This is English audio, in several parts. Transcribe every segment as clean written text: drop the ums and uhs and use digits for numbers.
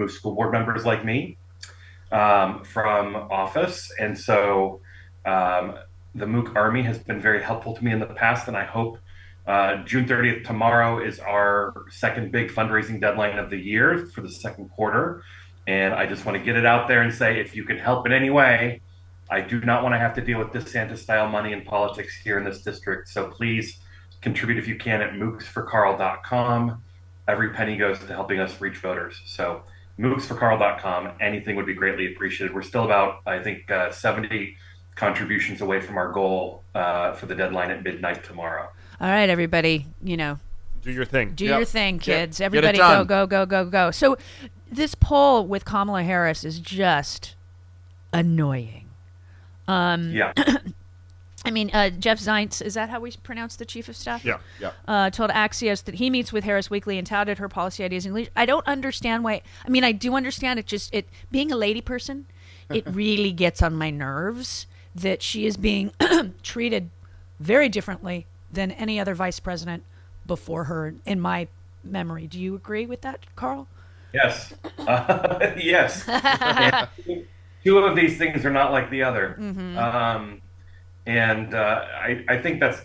remove school board members like me from office. And so the MOOC Army has been very helpful to me in the past, and I hope June 30th, tomorrow, is our second big fundraising deadline of the year for the second quarter. And I just want to get it out there and say, if you can help in any way, I do not want to have to deal with DeSantis-style money in politics here in this district. So please contribute if you can at moocsforkarl.com. Every penny goes to helping us reach voters. So moocsforkarl.com, anything would be greatly appreciated. We're still about, I think, 70 contributions away from our goal for the deadline at midnight tomorrow. All right, everybody, do your thing. Do your thing, kids. Yep. Everybody go. So this poll with Kamala Harris is just annoying. Yeah. I mean, Jeff Zients, is that how we pronounce the chief of staff? Yeah. Told Axios that he meets with Harris weekly and touted her policy ideas and leadership. I don't understand why. I mean, I do understand it. Being a lady person, it really gets on my nerves that she is being treated very differently than any other vice president before her in my memory. Do you agree with that, Karl? Yes. Yes. Two of these things are not like the other. Mm-hmm. I think that's,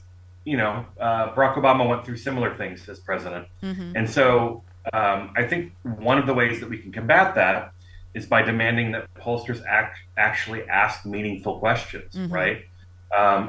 Barack Obama went through similar things as president. Mm-hmm. And so I think one of the ways that we can combat that is by demanding that pollsters actually ask meaningful questions, mm-hmm. right?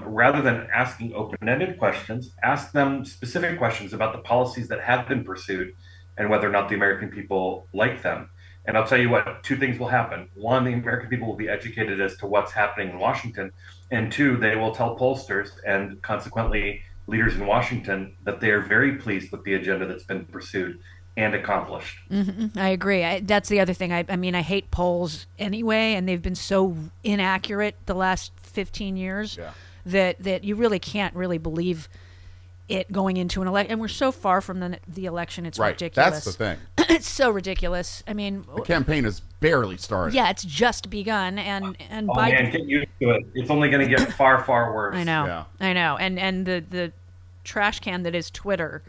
Rather than asking open-ended questions, ask them specific questions about the policies that have been pursued and whether or not the American people like them. And I'll tell you what, two things will happen. One, the American people will be educated as to what's happening in Washington. And two, they will tell pollsters and consequently leaders in Washington that they are very pleased with the agenda that's been pursued and accomplished. Mm-hmm. I agree. That's the other thing. I mean, I hate polls anyway, and they've been so inaccurate the last 15 years that you really can't really believe it going into an election. And we're so far from the election, it's ridiculous. That's the thing. It's so ridiculous. I mean, the campaign has barely started. Yeah, it's just begun, and oh Biden, man, get used to it. It's only going to get far, far worse. I know. And the trash can that is Twitter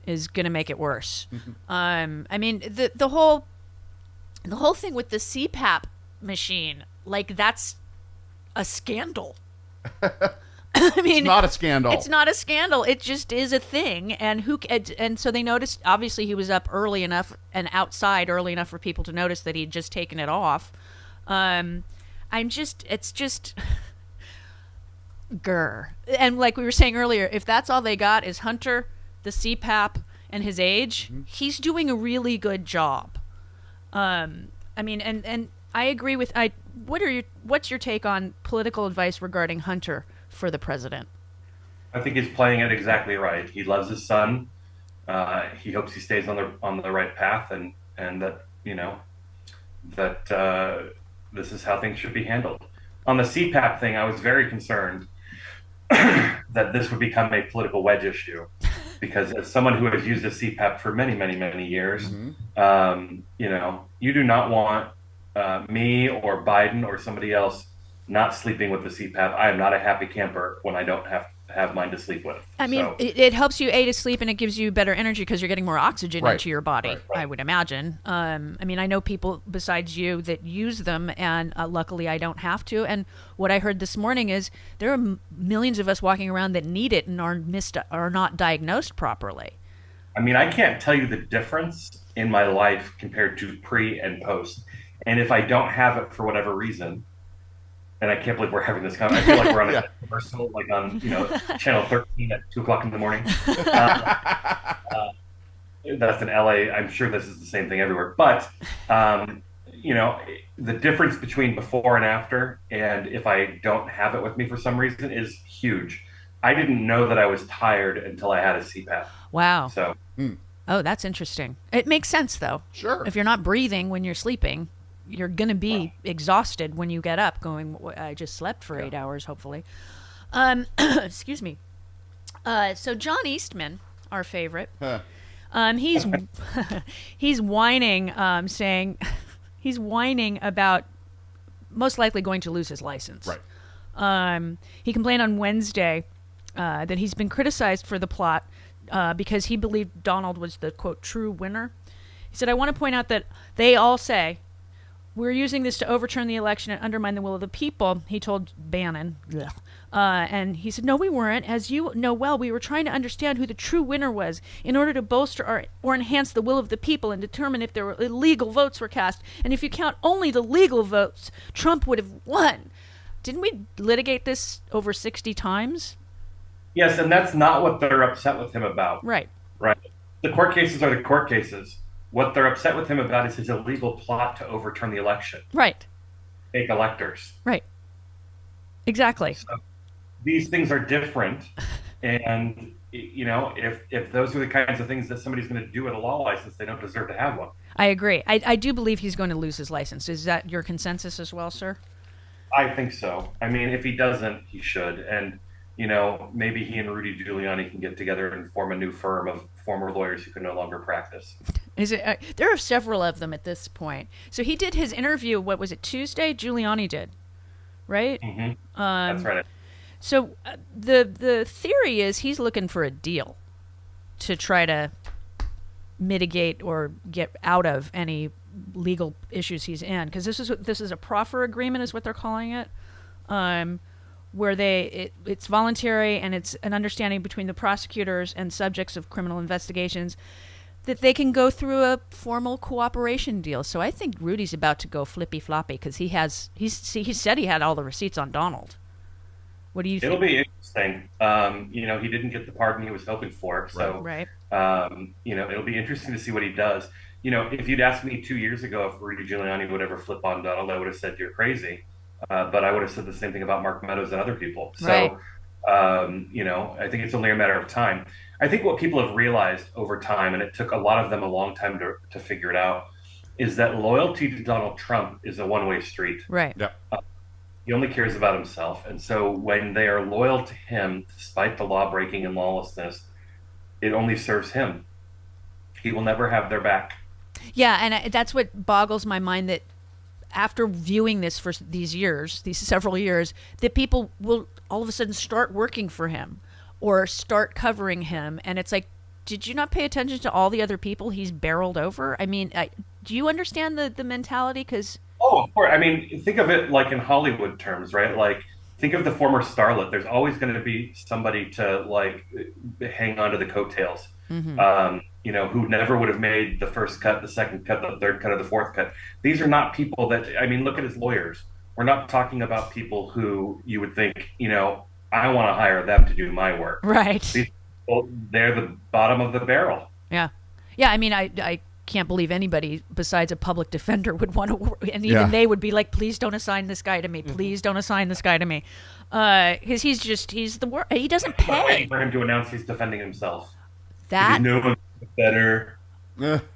is going to make it worse. I mean, the whole thing with the CPAP machine, like, that's a scandal. I mean, it's not a scandal. It's not a scandal. It just is a thing. And so they noticed, obviously he was up early enough and outside early enough for people to notice that he'd just taken it off. It's just grr. And like we were saying earlier, if that's all they got is Hunter, the CPAP, and his age, he's doing a really good job. I mean, and I agree with, what's your take on political advice regarding Hunter for the president? I think he's playing it exactly right. He loves his son. He hopes he stays on the right path, and that this is how things should be handled. On the CPAP thing, I was very concerned that this would become a political wedge issue, because as someone who has used a CPAP for many, many, many years, you do not want me or Biden or somebody else not sleeping with the CPAP. I am not a happy camper when I don't have mine to sleep with. I mean, it helps you to sleep, and it gives you better energy because you're getting more oxygen into your body. Right. I would imagine. I mean, I know people besides you that use them, and luckily I don't have to. And what I heard this morning is there are millions of us walking around that need it and are not diagnosed properly. I mean, I can't tell you the difference in my life compared to pre and post. And if I don't have it for whatever reason, and I can't believe we're having this conversation. I feel like we're on a commercial, like on channel 13 at 2:00 in the morning. That's in LA. I'm sure this is the same thing everywhere. But the difference between before and after, and if I don't have it with me for some reason, is huge. I didn't know that I was tired until I had a CPAP. Wow. So. Oh, that's interesting. It makes sense, though. Sure. If you're not breathing when you're sleeping, you're going to be exhausted when you get up going, I just slept for 8 hours, hopefully. Excuse me. So John Eastman, our favorite, he's he's whining, saying he's whining about most likely going to lose his license. Right. He complained on Wednesday that he's been criticized for the plot because he believed Donald was the, quote, true winner. He said, I want to point out that they all say we're using this to overturn the election and undermine the will of the people, he told Bannon. And he said, no, we weren't. As you know well, we were trying to understand who the true winner was in order to bolster or enhance the will of the people and determine if there were illegal votes were cast. And if you count only the legal votes, Trump would have won. Didn't we litigate this over 60 times? Yes, and that's not what they're upset with him about. Right. Right. The court cases are the court cases. What they're upset with him about is his illegal plot to overturn the election. Right. Fake electors. Right. Exactly. So these things are different. And, if those are the kinds of things that somebody's going to do with a law license, they don't deserve to have one. I agree. I do believe he's going to lose his license. Is that your consensus as well, sir? I think so. I mean, if he doesn't, he should. And, maybe he and Rudy Giuliani can get together and form a new firm of former lawyers who can no longer practice. There are several of them at this point. So he did his interview, what was it, Tuesday? Giuliani did, right? Mm-hmm. That's right. So the theory is he's looking for a deal to try to mitigate or get out of any legal issues he's in, because this is a proffer agreement, is what they're calling it, where it's voluntary and it's an understanding between the prosecutors and subjects of criminal investigations that they can go through a formal cooperation deal. So I think Rudy's about to go flippy floppy because he said he had all the receipts on Donald. What do you think? It'll be interesting. He didn't get the pardon he was hoping for, so right. It'll be interesting to see what he does. If you'd asked me 2 years ago if Rudy Giuliani would ever flip on Donald, I would have said you're crazy. But I would have said the same thing about Mark Meadows and other people. So, right. I think it's only a matter of time. I think what people have realized over time, and it took a lot of them a long time to figure it out, is that loyalty to Donald Trump is a one-way street. Right. Yep. He only cares about himself. And so when they are loyal to him, despite the law breaking and lawlessness, it only serves him. He will never have their back. Yeah, and that's what boggles my mind, that after viewing this for these several years, that people will all of a sudden start working for him or start covering him. And it's like, did you not pay attention to all the other people he's barreled over? I mean, do you understand the mentality? Because of course. I mean, think of it like in Hollywood terms, right? Like, think of the former starlet. There's always going to be somebody to hang on to the coattails. Mm-hmm. Who never would have made the first cut, the second cut, the third cut, or the fourth cut. These are not people that, look at his lawyers. We're not talking about people who you would think, I want to hire them to do my work. Right. These people, they're the bottom of the barrel. Yeah. Yeah, I mean, I can't believe anybody besides a public defender would want to work, and even they would be like, please don't assign this guy to me. Please don't assign this guy to me. Because he's the worst. He doesn't pay. Waiting for him to announce he's defending himself. That? No one's better.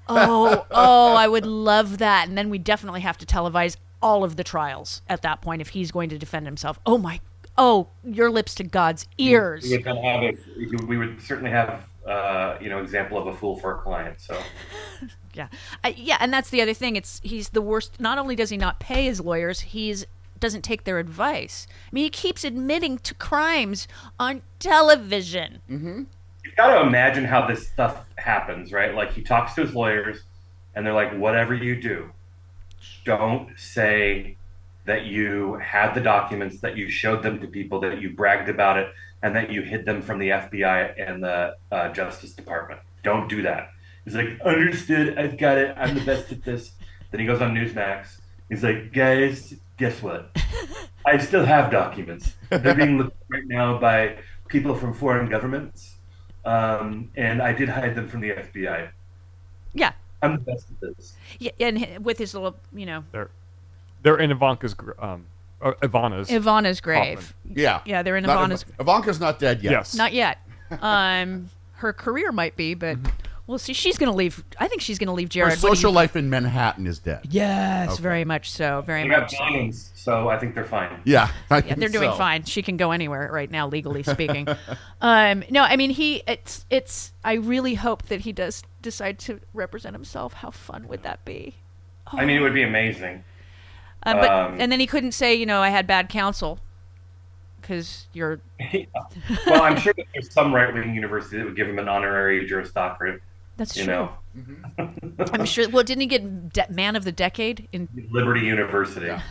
I would love that. And then we definitely have to televise all of the trials at that point if he's going to defend himself. Your lips to God's ears. We would certainly have example of a fool for a client. So yeah, and that's the other thing. He's the worst. Not only does he not pay his lawyers, doesn't take their advice. I mean, he keeps admitting to crimes on television. Mm-hmm. You've got to imagine how this stuff happens, right? Like, he talks to his lawyers, and they're like, whatever you do, don't say that you had the documents, that you showed them to people, that you bragged about it, and that you hid them from the FBI and the Justice Department. Don't do that. He's like, understood, I've got it, I'm the best at this. Then he goes on Newsmax. He's like, guys, guess what? I still have documents. They're being looked at right now by people from foreign governments. And I did hide them from the FBI. Yeah. I'm the best at this. Yeah, and with his little, They're in Ivana's grave. Yeah. Yeah, they're in Ivana's. Ivanka's not dead yet. Yes. Not yet. Her career might be, but we'll see. She's going to leave. I think she's going to leave Jared. Her social life in Manhattan is dead. Yes, very much so. Very They much got so. billions, so I think they're fine. Yeah. Yeah, they're doing fine. She can go anywhere right now, legally speaking. No, I mean, I really hope that he does decide to represent himself. How fun would that be? Oh. I mean, it would be amazing. And then he couldn't say, I had bad counsel, because you're. Well, I'm sure that there's some right-wing university that would give him an honorary Juris Doctorate. That's true. I'm sure. Well, didn't he get Man of the Decade in Liberty University. Yeah.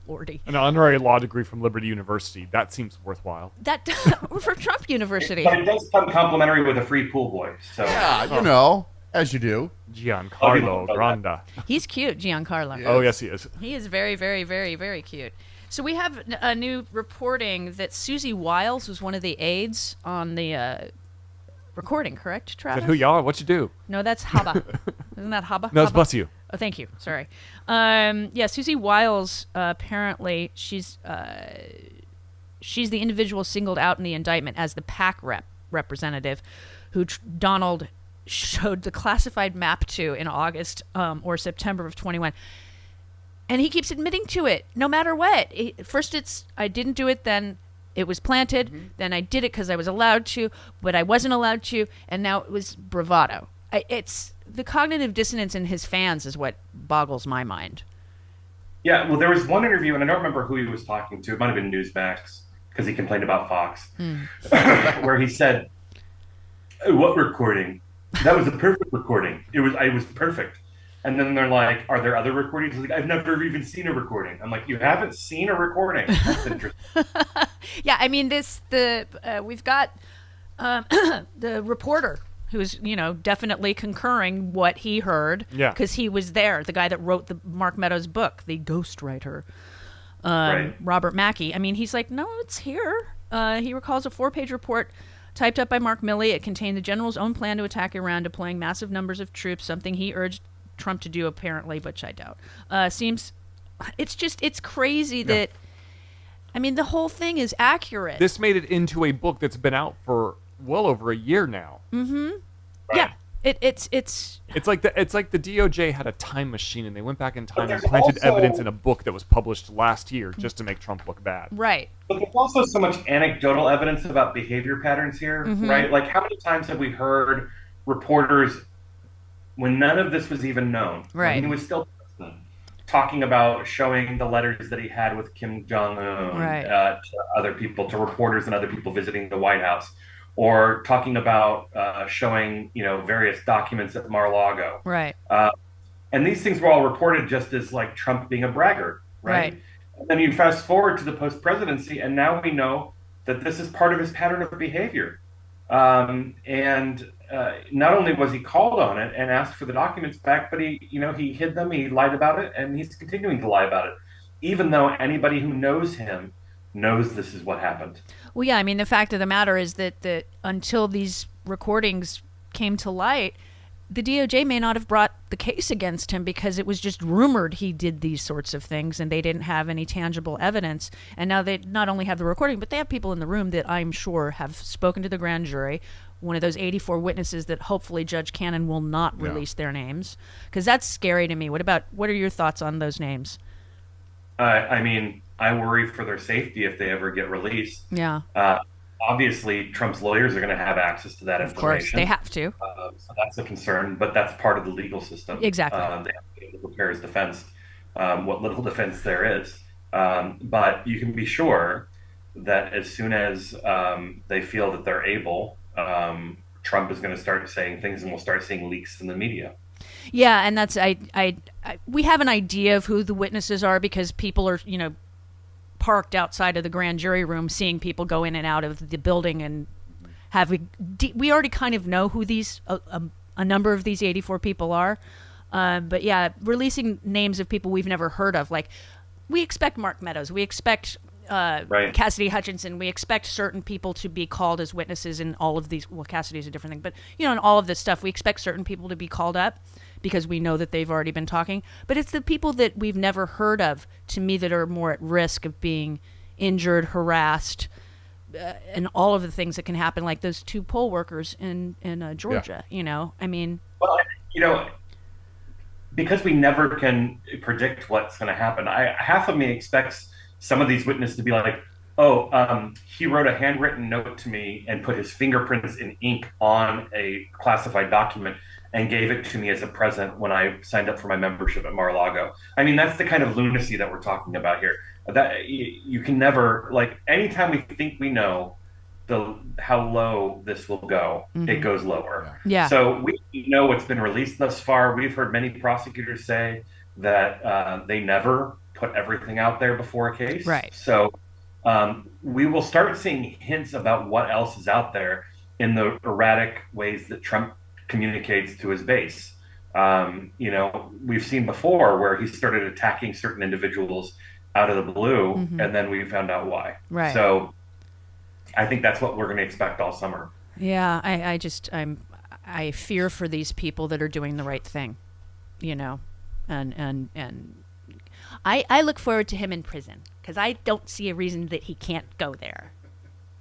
Lordy? An honorary law degree from Liberty University. That seems worthwhile. That for Trump University. But it does come complimentary with a free pool boy. So Yeah, as you do. Giancarlo Granda. He's cute, Giancarlo. Yeah. Oh, yes, he is. He is very, very, very, very cute. So we have a new reporting that Susie Wiles was one of the aides on the recording, correct, Travis? Said, who y'all? What you do? No, that's Haba. Isn't that Haba? No, it's Haba? bless you. Oh, thank you. Sorry. Yeah, Susie Wiles, apparently, she's the individual singled out in the indictment as the PAC representative who Donald showed the classified map to in August or September of 21. And he keeps admitting to it, no matter what. First it's, I didn't do it, then it was planted, then I did it because I was allowed to, but I wasn't allowed to, and now it was bravado. It's the cognitive dissonance in his fans is what boggles my mind. Yeah, well, there was one interview, and I don't remember who he was talking to. It might have been Newsmax, because he complained about Fox, where he said, "What recording? That was a perfect recording. It was perfect." And then they're like, "Are there other recordings?" He's like, "I've never even seen a recording." I'm like, "You haven't seen a recording? That's interesting." Yeah, I mean, we've got the reporter who's, definitely concurring what he heard. Yeah. Because he was there, the guy that wrote the Mark Meadows book, the ghostwriter, Right. Robert Mackey. I mean, he's like, no, it's here. He recalls a 4-page report typed up by Mark Milley. It contained the general's own plan to attack Iran, deploying massive numbers of troops, something he urged Trump to do, apparently, which I doubt. It's crazy that, I mean, the whole thing is accurate. This made it into a book that's been out for well over a year now. Right. Yeah, it's It's like the DOJ had a time machine and they went back in time and there's planted also- evidence in a book that was published last year just to make Trump look bad. right. But there's also so much anecdotal evidence about behavior patterns here, right? Like, how many times have we heard reporters, when none of this was even known, Right. when he was still president, talking about showing the letters that he had with Kim Jong-un Right. to other people, to reporters and other people visiting the White House, or talking about showing, various documents at Mar-a-Lago. Right. And these things were all reported just as like Trump being a braggart, right? Right. And then you fast forward to the post-presidency, and now we know that this is part of his pattern of behavior. And not only was he called on it and asked for the documents back, but he hid them, he lied about it, and he's continuing to lie about it, even though anybody who knows him knows this is what happened. Well, yeah, I mean, the fact of the matter is that until these recordings came to light, the DOJ may not have brought the case against him because it was just rumored he did these sorts of things and they didn't have any tangible evidence. And now they not only have the recording, but they have people in the room that I'm sure have spoken to the grand jury, one of those 84 witnesses that hopefully Judge Cannon will not release their names, because that's scary to me. What are your thoughts on those names? I mean, I worry for their safety if they ever get released. Yeah, Obviously, Trump's lawyers are going to have access to that of course, information. they have to. So that's a concern, but that's part of the legal system. Exactly. They have to be able to prepare his defense, what little defense there is. But you can be sure that as soon as they feel that they're able, Trump is going to start saying things, and we'll start seeing leaks in the media. Yeah, and that's we have an idea of who the witnesses are because people are, parked outside of the grand jury room seeing people go in and out of the building, and we already kind of know who these a number of these 84 people are. But yeah, releasing names of people we've never heard of, like we expect Mark Meadows, we expect Right. Cassidy Hutchinson, we expect certain people to be called as witnesses in all of these. Well, Cassidy's a different thing, but in all of this stuff, we expect certain people to be called up because we know that they've already been talking. But it's the people that we've never heard of, to me, that are more at risk of being injured, harassed, and all of the things that can happen, like those 2 poll workers in Georgia. I mean, Well, because we never can predict what's going to happen, half of me expects some of these witnesses to be like, he wrote a handwritten note to me and put his fingerprints in ink on a classified document and gave it to me as a present when I signed up for my membership at Mar-a-Lago. I mean, that's the kind of lunacy that we're talking about here. That you can never, like, anytime we think we know, how low this will go, it goes lower. Yeah. So we know what's been released thus far. We've heard many prosecutors say that they never put everything out there before a case. Right. So we will start seeing hints about what else is out there in the erratic ways that Trump communicates to his base. We've seen before where he started attacking certain individuals out of the blue, and then we found out why. Right. So I think that's what we're going to expect all summer. Yeah, I fear for these people that are doing the right thing, and I look forward to him in prison because I don't see a reason that he can't go there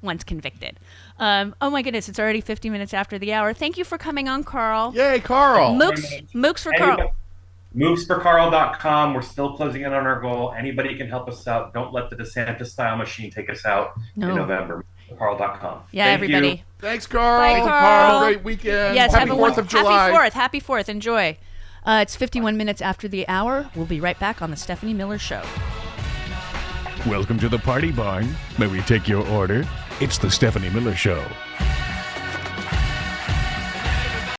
once convicted. Oh my goodness, it's already 50 minutes after the hour. Thank you for coming on, Karl. Yay, Karl. Mooks for Karl. MovesForKarl.com. We're still closing in on our goal. Anybody can help us out. Don't let the DeSantis style machine take us out in November. Karl.com. Yeah, Thank everybody. you. Thanks, Karl. Bye, Have Karl. a great weekend. Yes, Happy 4th of July. Happy 4th. Enjoy. It's 51 minutes after the hour. We'll be right back on the Stephanie Miller Show. Welcome to the Party Barn. May we take your order? It's the Stephanie Miller Show.